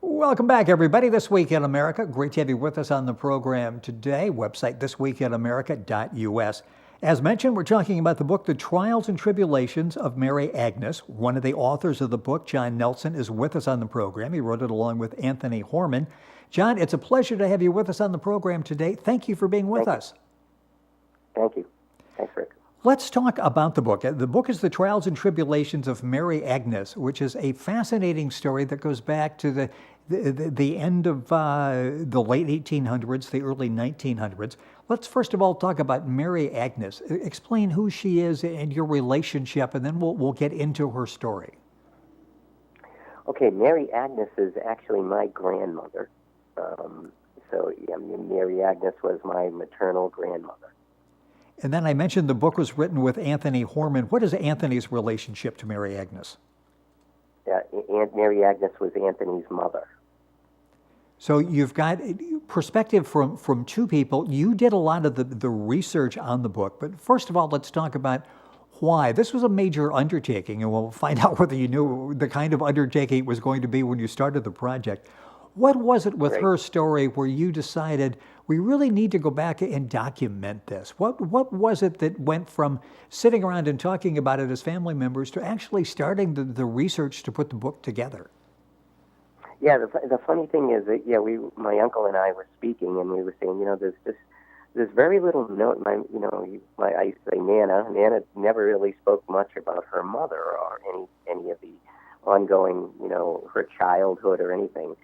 Welcome back, everybody. This Week in America. Great to have you with us on the program today. Website thisweekinamerica.us. As mentioned, we're talking about the book, The Trials and Tribulations of Mary Agnes. One of the authors of the book, John Nelson, is with us on the program. He wrote it along with Anthony Horman. John, it's a pleasure to have you with us on the program today. Thank you for being with us. Thank you. Thanks, Rick. Let's talk about the book. The book is The Trials and Tribulations of Mary Agnes, which is a fascinating story that goes back to the end of the late 1800s, the early 1900s. Let's first of all talk about Mary Agnes. Explain who she is and your relationship, and then we'll get into her story. Okay, Mary Agnes is actually my grandmother. Mary Agnes was my maternal grandmother. And then I mentioned the book was written with Anthony Horman. What is Anthony's relationship to Mary Agnes? Mary Agnes was Anthony's mother. So you've got perspective from two people. You did a lot of the research on the book, but first of all, let's talk about why. This was a major undertaking, and we'll find out whether you knew the kind of undertaking it was going to be when you started the project. What was it with her story where you decided we really need to go back and document this? What was it that went from sitting around and talking about it as family members to actually starting the research to put the book together? Yeah, the funny thing is that my uncle and I were speaking, and we were saying, there's very little note. I used to say Nana. Nana never really spoke much about her mother or any of the ongoing, her childhood or anything.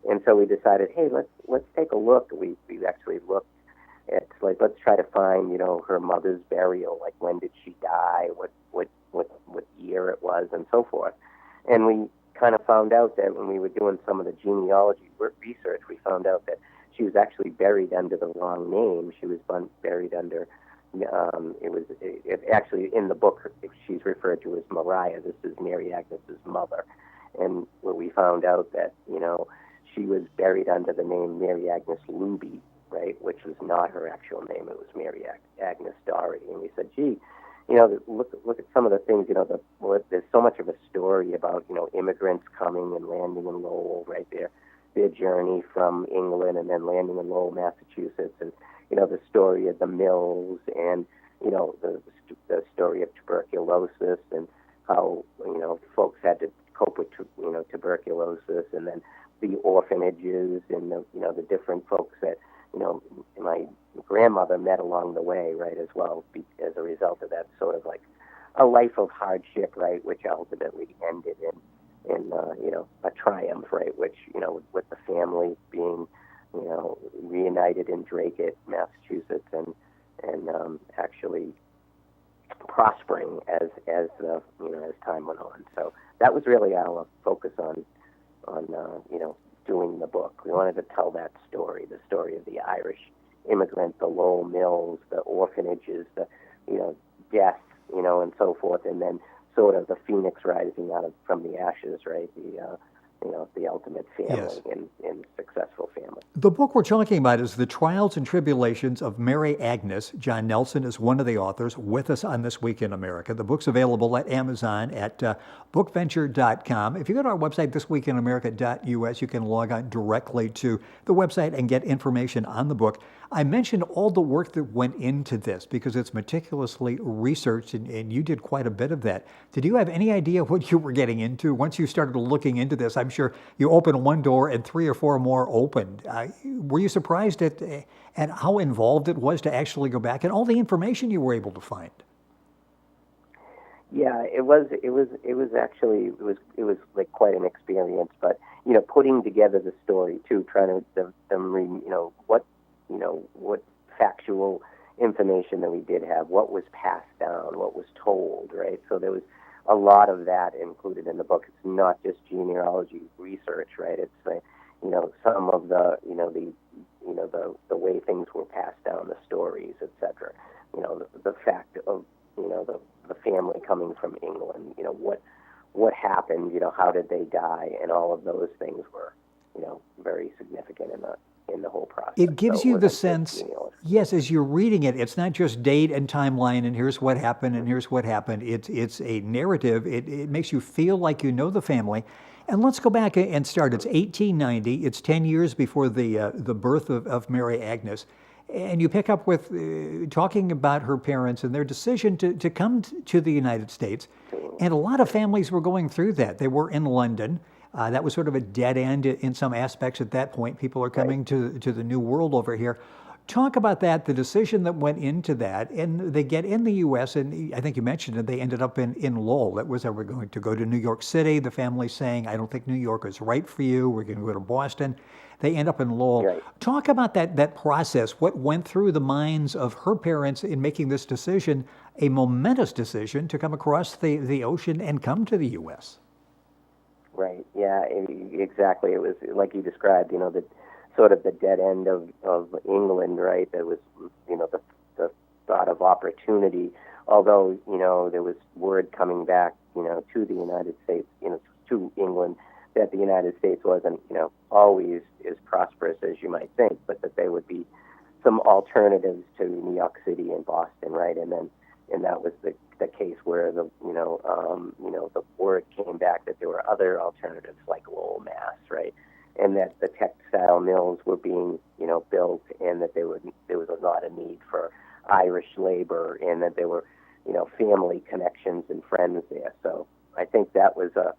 And so we decided, hey, let's take a look. We actually looked at let's try to find her mother's burial, like when did she die, what year it was, and so forth. And we kind of found out that when we were doing some of the genealogy research, we found out that she was actually buried under the wrong name. She was buried under actually in the book she's referred to as Mariah. This is Mary Agnes's mother, and we found out that she was buried under the name Mary Agnes Luby, right, which was not her actual name. It was Mary Agnes Doherty. And we said, gee, look at some of the things, there's so much of a story about, immigrants coming and landing in Lowell, right there, their journey from England and then landing in Lowell, Massachusetts, and, the story of the mills and, the story of tuberculosis and how, folks had to cope with, tuberculosis, and then the orphanages and the different folks that my grandmother met along the way, right, as well, as a result of that sort of like a life of hardship, right, which ultimately ended in a triumph, right, which with the family being reunited in Drake, Massachusetts, and actually prospering as time went on. So that was really our focus on doing the book. We wanted to tell that story, the story of the Irish immigrant, the Lowell mills, the orphanages, the death, and so forth, and then sort of the phoenix rising from the ashes, right? The ultimate family in successful family. The book we're talking about is The Trials and Tribulations of Mary Agnes. John Nelson is one of the authors with us on This Week in America. The book's available at Amazon at bookventure.com. If you go to our website, thisweekinamerica.us, you can log on directly to the website and get information on the book. I mentioned all the work that went into this because it's meticulously researched, and you did quite a bit of that. Did you have any idea what you were getting into? Once you started looking into this, I'm sure you opened one door and 3 or 4 more opened. Were you surprised at how involved it was to actually go back and all the information you were able to find? Yeah, it was like quite an experience, but putting together the story too, trying to what factual information that we did have, what was passed down, what was told, right? So there was a lot of that included in the book. It's not just genealogy research, right? It's some of the the way things were passed down, the stories, etc. The fact of the family coming from England, what happened, how did they die, and all of those things were very significant in the whole process. It gives So you it the wasn't just sense, genealogy. yes, as you're reading it, it's not just date and timeline and here's what happened and here's what happened. It's a narrative. It makes you feel like you know the family. And let's go back and start. It's 1890. It's 10 years before the birth of Mary Agnes. And you pick up with talking about her parents and their decision to come to the United States. And a lot of families were going through that. They were in London. That was sort of a dead end in some aspects at that point. People are coming to the new world over here. Talk about that, the decision that went into that. And they get in the U.S., and I think you mentioned it, they ended up in Lowell. That was, they were going to go to New York City. The family saying, I don't think New York is right for you. We're going to go to Boston. They end up in Lowell. Right. Talk about that process, what went through the minds of her parents in making this decision, a momentous decision to come across the ocean and come to the U.S. Right. Yeah. Exactly. It was like you described. The sort of the dead end of England. Right. There was the thought of opportunity. Although there was word coming back to the United States to England that the United States wasn't always as prosperous as you might think, but that there would be some alternatives to New York City and Boston. Right. And that was the case where the word came back that there were other alternatives like Lowell, Mass, right, and that the textile mills were being built, and that there was not a need for Irish labor, and that there were family connections and friends there. So I think that was a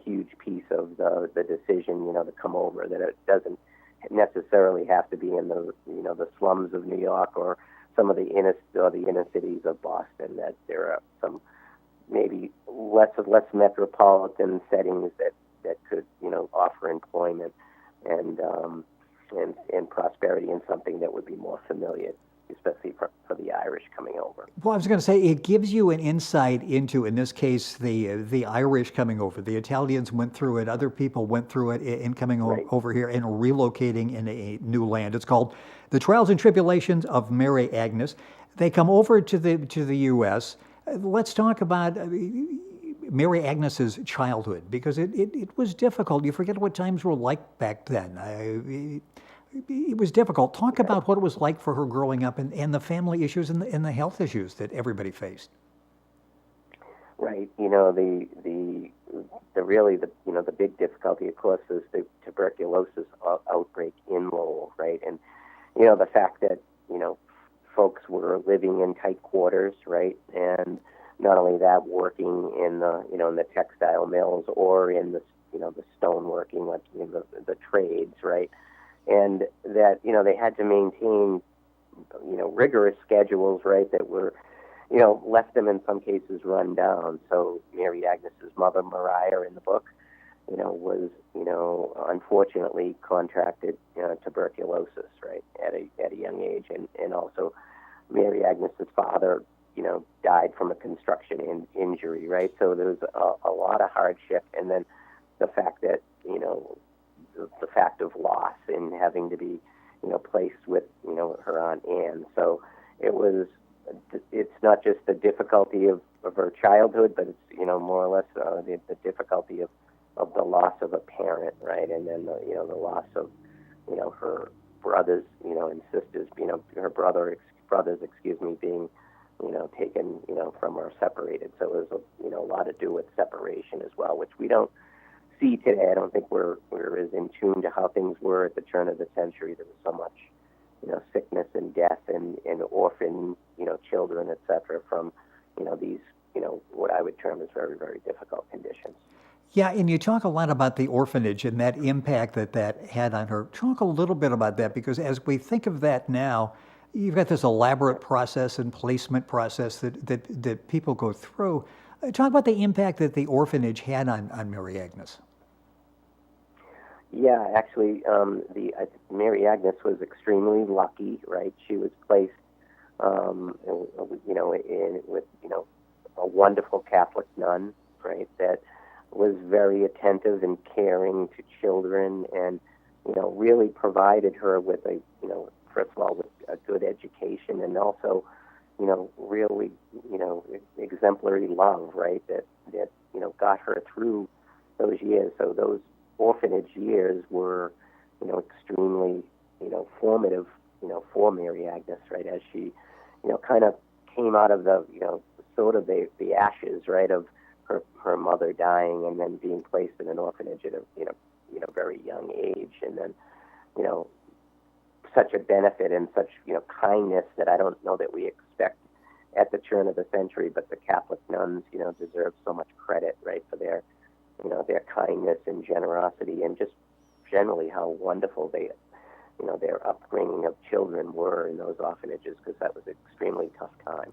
huge piece of the decision to come over, that it doesn't necessarily have to be in the slums of New York or some of the inner cities of Boston, that there are some maybe less metropolitan settings that could offer employment and prosperity, and something that would be more familiar, especially for the Irish coming over. Well, I was going to say, it gives you an insight into, in this case, the Irish coming over. The Italians went through it. Other people went through it in coming over here and relocating in a new land. It's called The Trials and Tribulations of Mary Agnes. They come over to the U.S. Let's talk about Mary Agnes's childhood, because it was difficult. You forget what times were like back then. It was difficult. Talk about what it was like for her growing up, and the family issues and the health issues that everybody faced. Right. The big difficulty, of course, is the tuberculosis outbreak in Lowell, right? And the fact that folks were living in tight quarters, right? And not only that, working in the textile mills or in the stoneworking, like the trades, right? And that they had to maintain rigorous schedules, right, that were left them in some cases run down. So Mary Agnes's mother, Mariah, in the book was unfortunately contracted tuberculosis, right, at a young age, and also Mary Agnes's father died from a construction injury, right? So there was a lot of hardship, and then the fact that the fact of loss and having to be placed with her Aunt Anne. So it's not just the difficulty of her childhood, but it's more or less the difficulty of the loss of a parent, right? And then the loss of her brothers and sisters, her brothers being taken from her, separated. So there's a lot to do with separation as well, which we don't see today. I don't think we're as in tune to how things were at the turn of the century. There was so much sickness and death and orphan children, etc., from these what I would term as very, very difficult conditions. Yeah, and you talk a lot about the orphanage and that impact that had on her. Talk a little bit about that, because as we think of that now, you've got this elaborate process and placement process that people go through. Talk about the impact that the orphanage had on Mary Agnes. Yeah, actually, Mary Agnes was extremely lucky, right? She was placed, with a wonderful Catholic nun, right? That was very attentive and caring to children, and really provided her with first of all, with a good education, and also really exemplary love, right? That got her through those years. So those orphanage years were, extremely, formative, for Mary Agnes, right, as she, kind of came out of the, sort of the ashes, right, of her mother dying and then being placed in an orphanage at a, very young age, and then, such a benefit and such, kindness that I don't know that we expect at the turn of the century, but the Catholic nuns, deserve so much credit, right, for their, their kindness and generosity, and just generally how wonderful they, their upbringing of children were in those orphanages, because that was an extremely tough time.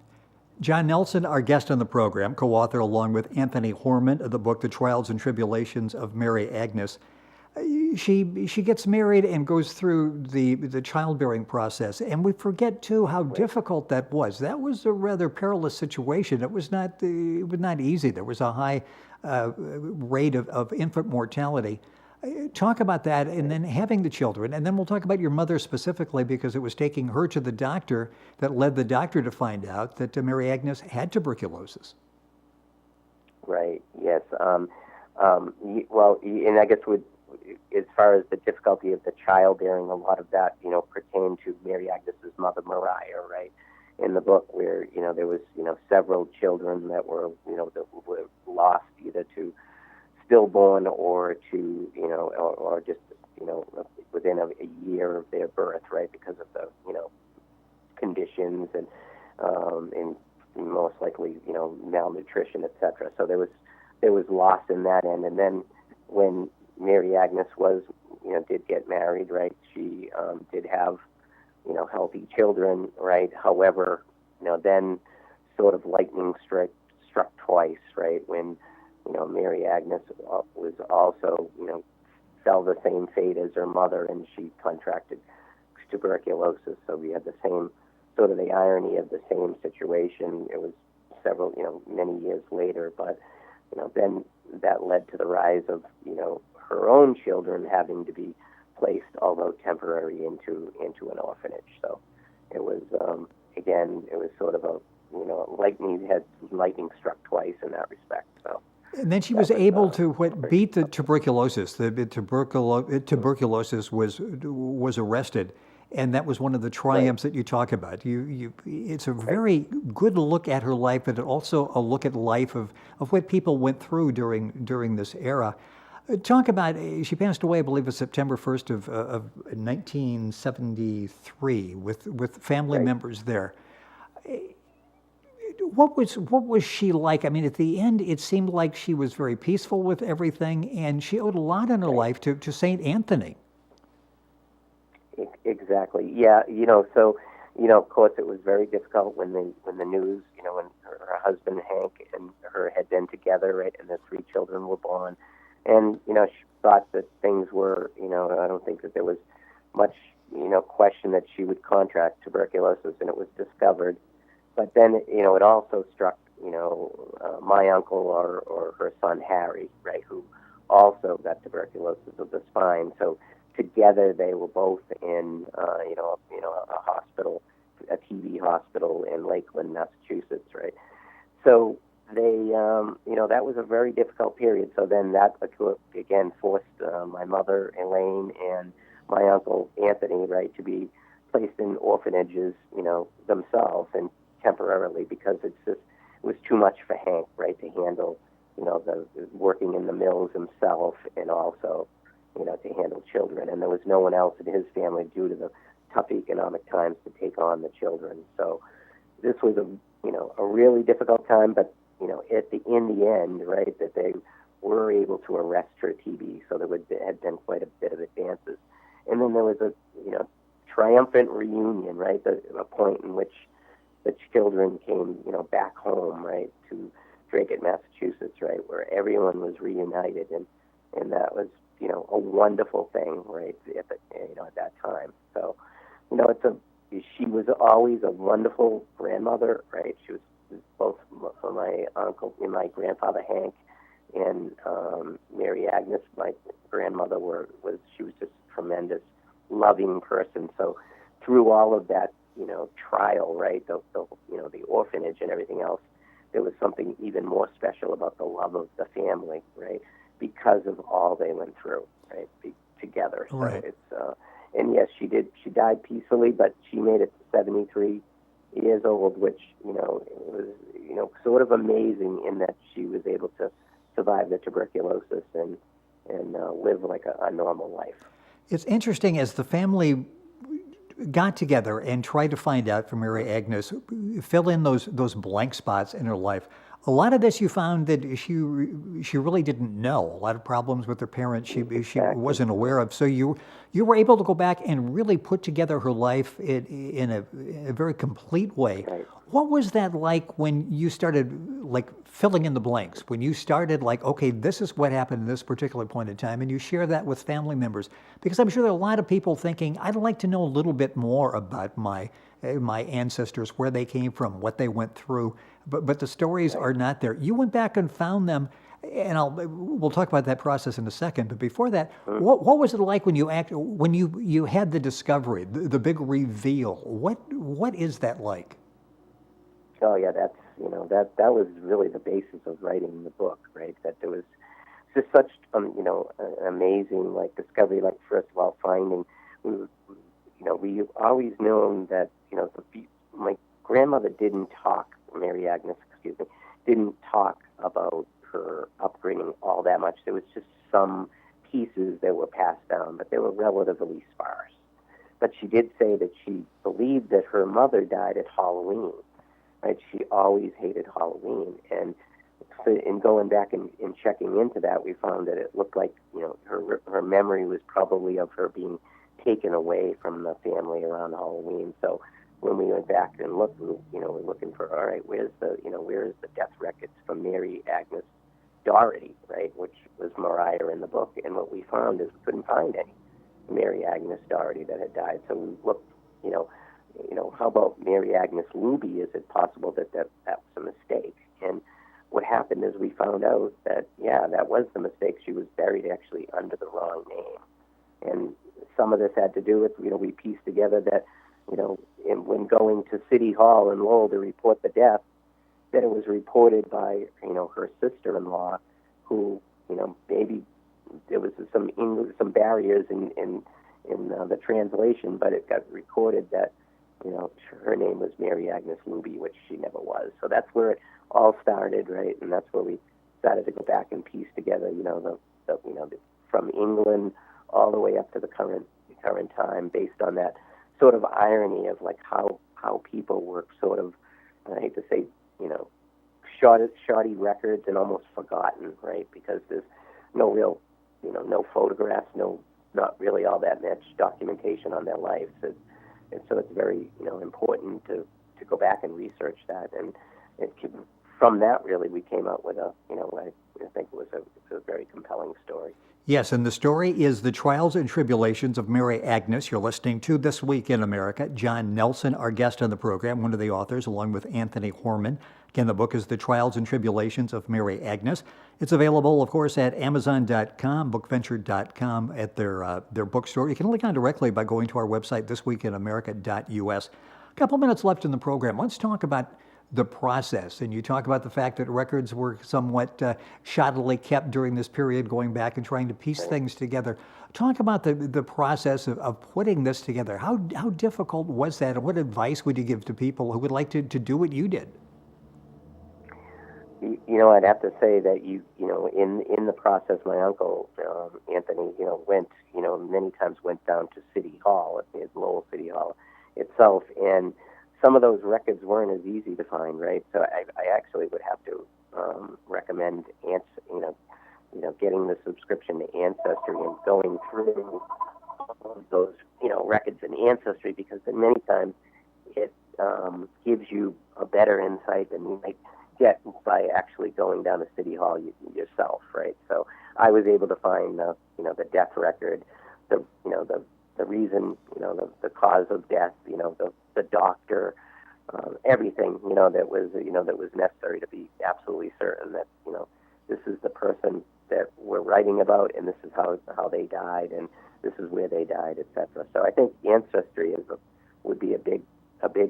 John Nelson, our guest on the program, co-author along with Anthony Horman of the book The Trials and Tribulations of Mary Agnes. She gets married and goes through the childbearing process, and we forget too how difficult that was. That was a rather perilous situation. It was not easy. There was a high rate of infant mortality. Talk about that, and then having the children, and then we'll talk about your mother specifically, because it was taking her to the doctor that led the doctor to find out that Mary Agnes had tuberculosis. Right. Yes. Well, and I guess as far as the difficulty of the childbearing, a lot of that, pertained to Mary Agnes's mother, Mariah, right? In the book, where there was several children that were that were lost either to stillborn or to or just within a year of their birth, right? Because of the conditions and most likely malnutrition, etc. So there was loss in that end, and then when Mary Agnes did get married, right? She did have, healthy children, right? However, then sort of lightning struck twice, right? When, Mary Agnes was also, fell the same fate as her mother, and she contracted tuberculosis. So we had the same, sort of the irony of the same situation. It was several, many years later, but, then that led to the rise of, her own children having to be placed, although temporary, into an orphanage. So it was again, it was sort of a lightning struck twice in that respect. So. And then she was able to beat the tuberculosis. The tuberculosis was arrested, and that was one of the triumphs that you talk about. It's a very good look at her life, but also a look at life of what people went through during this era. Talk about, she passed away, I believe, on September 1st of 1973 with family members there. What was she like? I mean, at the end, it seemed like she was very peaceful with everything, and she owed a lot in her life to St. Anthony. Exactly. Yeah. So, of course, it was very difficult when the news, when her husband Hank and her had been together, right, and the 3 children were born. And, she thought that things were, I don't think that there was much, question that she would contract tuberculosis, and it was discovered. But then, it also struck, my uncle or her son Harry, right, who also got tuberculosis of the spine. So together they were both in, a hospital, a TB hospital in Lakeland, Massachusetts, right? So they, that was a very difficult period. So then that, again, forced my mother, Elaine, and my uncle, Anthony, right, to be placed in orphanages, themselves and temporarily, because it was too much for Hank, right, to handle, the working in the mills himself and also, to handle children. And there was no one else in his family due to the tough economic times to take on the children. So this was a really difficult time, but in the end, right, that they were able to arrest her TB, so there had been quite a bit of advances. And then there was a, triumphant reunion, right, a point in which the children came, back home, right, to Drake, Massachusetts, right, where everyone was reunited, and that was, a wonderful thing, right, at that time. So, she was always a wonderful grandmother, right. She was both for my uncle and my grandfather Hank and Mary Agnes, my grandmother, she was just a tremendous, loving person. So through all of that, trial, right, the orphanage and everything else, there was something even more special about the love of the family, right? because of all they went through, right, together. So Right. it's, and yes, she died peacefully, but she made it to 73 years old, which, it was, sort of amazing in that she was able to survive the tuberculosis and live like a normal life. It's interesting as the family got together and tried to find out from Mary Agnes, fill in those blank spots in her life. A lot of this you found that she really didn't know. A lot of problems with her parents she Exactly. wasn't aware of. So you were able to go back and really put together her life in a very complete way. Right. What was that like when you started like filling in the blanks? When you started like, okay, this is what happened in this particular point in time, and you share that with family members? Because I'm sure there are a lot of people thinking, I'd like to know a little bit more about my ancestors, where they came from, what they went through, but the stories are not there. You went back and found them, and we'll talk about that process in a second. But before that, what was it like when you had the discovery, the big reveal? What is that like? Oh yeah, that's that was really the basis of writing the book, right? That there was just such an amazing discovery. Like, first of all, finding we always known that my grandmother didn't talk. Mary Agnes, didn't talk about her upbringing all that much. There was just some pieces that were passed down, but they were relatively sparse. But she did say that she believed that her mother died at Halloween. Right? She always hated Halloween, and so in going back and checking into that, we found that it looked like her memory was probably of her being taken away from the family around Halloween. So when we went back and looked, we're looking for, all right, where's the death records from Mary Agnes Doherty, right, which was Mariah in the book, and what we found is we couldn't find any Mary Agnes Doherty that had died. So we looked, how about Mary Agnes Luby? Is it possible that was a mistake? And what happened is we found out that, yeah, that was the mistake. She was buried actually under the wrong name. And some of this had to do with, we pieced together that, when going to City Hall in Lowell to report the death, that it was reported by, her sister-in-law, who, maybe there was some barriers in the translation, but it got recorded that, her name was Mary Agnes Luby, which she never was. So that's where it all started, right? And that's where we started to go back and piece together, from England all the way up to the current time, based on that sort of irony of how people were sort of, I hate to say, shoddy records and almost forgotten, right? Because there's no real, no photographs, not really all that much documentation on their lives. And so it's very, important to go back and research that. And from that, really, we came up with I think it was a very compelling story. Yes, and the story is The Trials and Tribulations of Mary Agnes. You're listening to This Week in America. John Nelson, our guest on the program, one of the authors, along with Anthony Horman. Again, the book is The Trials and Tribulations of Mary Agnes. It's available, of course, at Amazon.com, bookventure.com, at their bookstore. You can link on directly by going to our website, thisweekinamerica.us. A couple minutes left in the program. Let's talk about the process. And you talk about the fact that records were somewhat shoddily kept during this period, going back and trying to piece things together. Talk about the process of putting this together. How difficult was that, and what advice would you give to people who would like to do what you did? I'd have to say that in the process, my uncle Anthony, went, many times went down to City Hall, at Lowell City Hall itself, and some of those records weren't as easy to find, right? So I actually would have to recommend, getting the subscription to Ancestry and going through those, records in Ancestry, because then many times it gives you a better insight than you might get by actually going down to City Hall yourself, right? So I was able to find the death record, the reason, the cause of death, the doctor, everything, that was necessary to be absolutely certain that, this is the person that we're writing about, and this is how they died, and this is where they died, etc. So I think Ancestry would be a big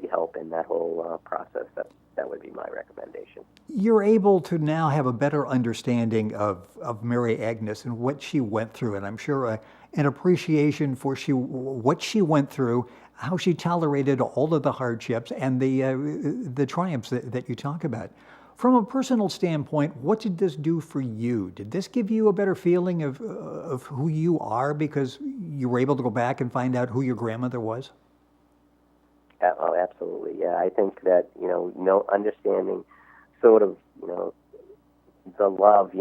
help in that whole process. that would be my recommendation. You're able to now have a better understanding of Mary Agnes and what she went through, and I'm sure an appreciation for what she went through, how she tolerated all of the hardships and the triumphs that you talk about. From a personal standpoint, what did this do for you? Did this give you a better feeling of who you are because you were able to go back and find out who your grandmother was? Oh, absolutely. Yeah, I think that, understanding sort of, the love,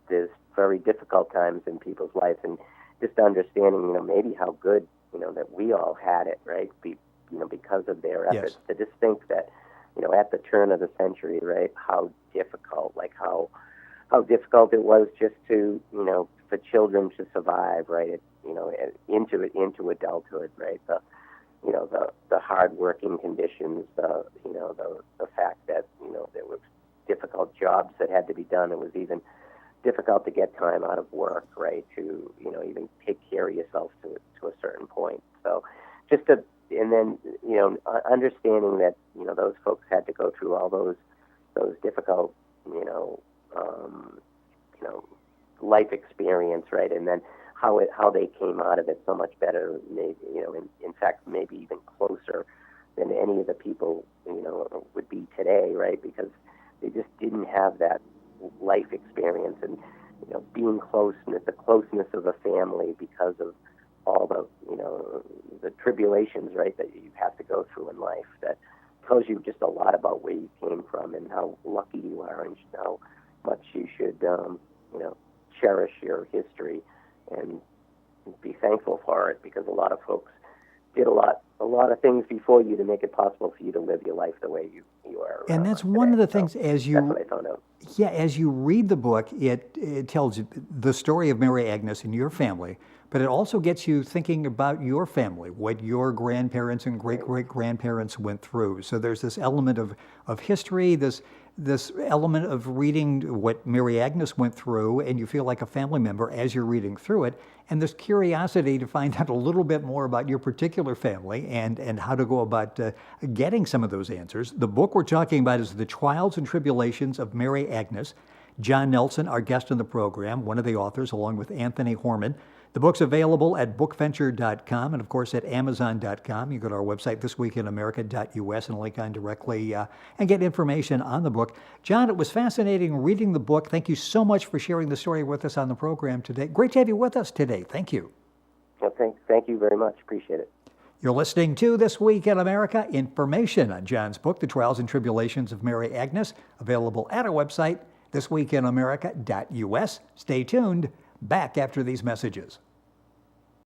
there's very difficult times in people's lives, and just understanding, maybe how good, that we all had it, right? Because of their efforts. Yes. To just think that, at the turn of the century, right, how difficult, how difficult it was just to, for children to survive, right, into adulthood, right? The hard-working conditions, the fact that, there were difficult jobs that had to be done. It was even difficult to get time out of work, right, to, even take care of yourself to a certain point. So and then, understanding that, those folks had to go through all those difficult, life experience, right, and then how they came out of it so much better, maybe, in fact, maybe even closer than any of the people, would be today, right, because they just didn't have that life experience and, being the closeness of a family because of all the, the tribulations, right, that you have to go through in life. That tells you just a lot about where you came from and how lucky you are and how much you should, cherish your history and be thankful for it, because a lot of folks did a lot of things before you to make it possible for you to live your life the way you are. And that's one of the things, that's what I found out. Yeah, as you read the book, it tells you the story of Mary Agnes and your family, but it also gets you thinking about your family, what your grandparents and great-great-grandparents went through. So there's this element of history, this element of reading what Mary Agnes went through, and you feel like a family member as you're reading through it, and this curiosity to find out a little bit more about your particular family and how to go about getting some of those answers. The book we're talking about is The Trials and Tribulations of Mary Agnes. John Nelson, our guest on the program, one of the authors, along with Anthony Horman. The book's available at bookventure.com and, of course, at amazon.com. You go to our website, thisweekinamerica.us, and link on directly and get information on the book. John, it was fascinating reading the book. Thank you so much for sharing the story with us on the program today. Great to have you with us today. Thank you. Well, thank you very much. Appreciate it. You're listening to This Week in America. Information on John's book, The Trials and Tribulations of Mary Agnes, available at our website, thisweekinamerica.us. Stay tuned. Back after these messages.